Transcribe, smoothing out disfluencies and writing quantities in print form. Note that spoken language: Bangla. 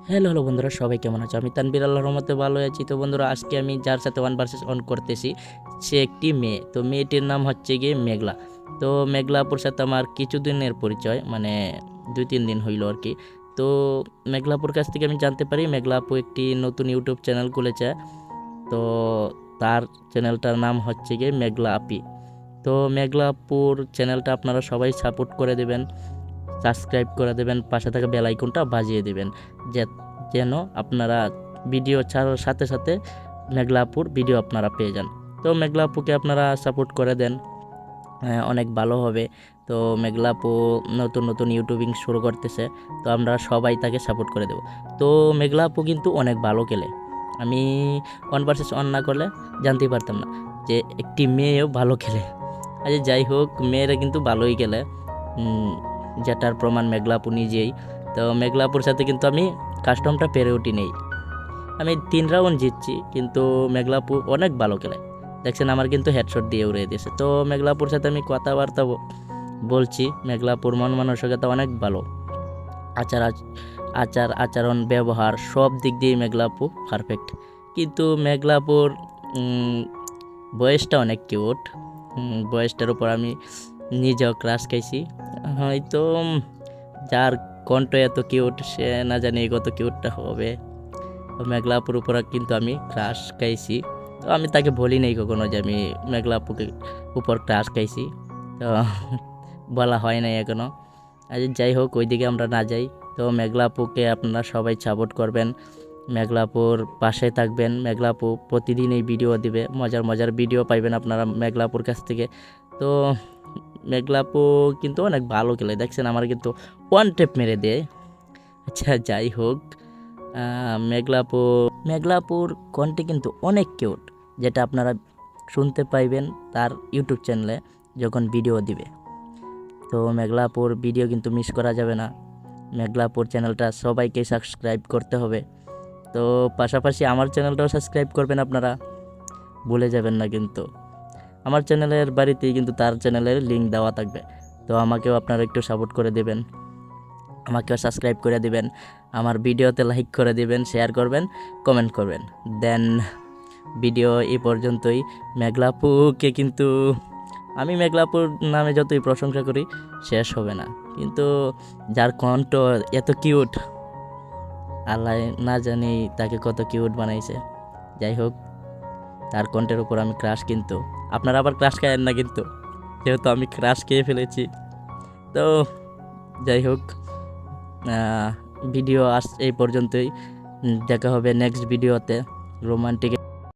হ্যালো হ্যালো বন্ধুরা, সবাই কেমন আছো? আমি তানবীর, আল্লাহর রহমতে ভালো আছি। তো বন্ধুরা, আজকে আমি যার সাথে 1 vs 1 করতেছি সে একটি মেয়ে। তো মেয়েটির নাম হচ্ছে গিয়ে মেঘলা। তো মেঘলা আপুর সাথে আমার কিছুদিনের পরিচয়, মানে 2-3 দিন হইলো আর কি। তো মেঘলা আপুর কাছ থেকে আমি জানতে পারি মেঘলা আপু একটি নতুন ইউটিউব চ্যানেল খুলেছে। তো তার চ্যানেলটার নাম হচ্ছে গিয়ে মেঘলা আপি। তো মেঘলা আপুর চ্যানেলটা আপনারা সবাই সাপোর্ট করে দেবেন, সাবস্ক্রাইব করে দেবেন, পাশে থাকা বেল আইকনটা বাজিয়ে দেবেন, যেন আপনারা ভিডিও ছাড়ার সাথে সাথে মেঘলা আপুর ভিডিও আপনারা পেয়ে যান। তো মেঘলা আপুকে আপনারা সাপোর্ট করে দেন, অনেক ভালো হবে। তো মেঘলা আপু নতুন নতুন ইউটিউবিং শুরু করতেছে, তো আমরা সবাই তাকে সাপোর্ট করে দেব। তো মেঘলা আপু কিন্তু অনেক ভালো খেলে। আমি 1 vs 1 না করলে জানতেই পারতাম না যে একটি মেয়েও ভালো খেলে। আচ্ছা, যাই হোক, মেয়েরা কিন্তু ভালোই খেলে, যেটার প্রমাণ মেঘলাপুর নিজেই। তো মেঘলাপুর সাথে কিন্তু আমি কাস্টমটা পেরে উঠি নেই। আমি 3 রাউন্ড জিতছি, কিন্তু মেঘলাপুর অনেক ভালো খেলে। দেখছেন, আমার কিন্তু হেডশট দিয়ে উড়িয়ে দিয়েছে। তো মেঘলাপুর সাথে আমি কথাবার্তা বলছি। মেঘলাপুর মন মানসিকতা অনেক ভালো, আচার আচরণ ব্যবহার সব দিক দিয়ে মেঘলাপুর পারফেক্ট। কিন্তু মেঘলাপুর বয়সটা অনেক কিউট। বয়সটার উপর আমি নিজেও ক্রাশ খাইছি। হয়তো যার কণ্ঠ এত কিউট সে না জানি কত কিউটটা হবে। মেঘলাপুর উপর কিন্তু আমি ক্রাশ খাইছি। তো আমি তাকে বলি নাই কখনো যে আমি মেঘলাপুকে উপর ক্রাশ খাইছি। তো বলা হয় নাই এখনো। আজ যাই হোক, ওইদিকে আমরা না যাই। তো মেঘলাপুকে আপনারা সবাই সাপোর্ট করবেন, মেঘলাপুর পাশে থাকবেন। মেঘলাপু প্রতিদিন এই ভিডিও দিবে, মজার মজার ভিডিও পাইবেন আপনারা মেঘলাপুর কাছ থেকে। তো মেঘলাপু কিন্তু অনেক ভালো খেলে, দেখছেন আমার কিন্তু 1 ট্যাপ মেরে দেয়। আচ্ছা, যাই হোক, মেঘলাপুর কণ্ঠে কিন্তু অনেক কিউট, যেটা আপনারা শুনতে পাইবেন তার ইউটিউব চ্যানেলে যখন ভিডিও দিবে। তো মেঘলাপুর ভিডিও কিন্তু মিস করা যাবে না। মেঘলাপুর চ্যানেলটা সবাইকে সাবস্ক্রাইব করতে হবে। তো পাশাপাশি আমার চ্যানেলটাও সাবস্ক্রাইব করবেন আপনারা, ভুলে যাবেন না কিন্তু। আমার চ্যানেলের বাড়িতেই কিন্তু তার চ্যানেলের লিঙ্ক দেওয়া থাকবে। তো আমাকেও আপনারা একটু সাপোর্ট করে দেবেন, আমাকেও সাবস্ক্রাইব করে দিবেন, আমার ভিডিওতে লাইক করে দিবেন, শেয়ার করবেন, কমেন্ট করবেন। দেন ভিডিও এই পর্যন্তই। মেঘলাপুকে কিন্তু আমি মেঘলাপুর নামে যতই প্রশংসা করি শেষ হবে না। কিন্তু যার কণ্ঠ এত কিউট, আল্লাহ না জানি তাকে কত কিউট বানাইছে। যাই হোক, তার কণ্ঠের উপর আমি ক্রাশ, কিন্তু আপনারা আবার ক্রাশ খায়েন না কিন্তু, যেহেতু আমি ক্রাশ খেয়ে ফেলেছি। তো যাই হোক, ভিডিও এই পর্যন্তই। দেখা হবে নেক্সট ভিডিওতে রোমান্টিক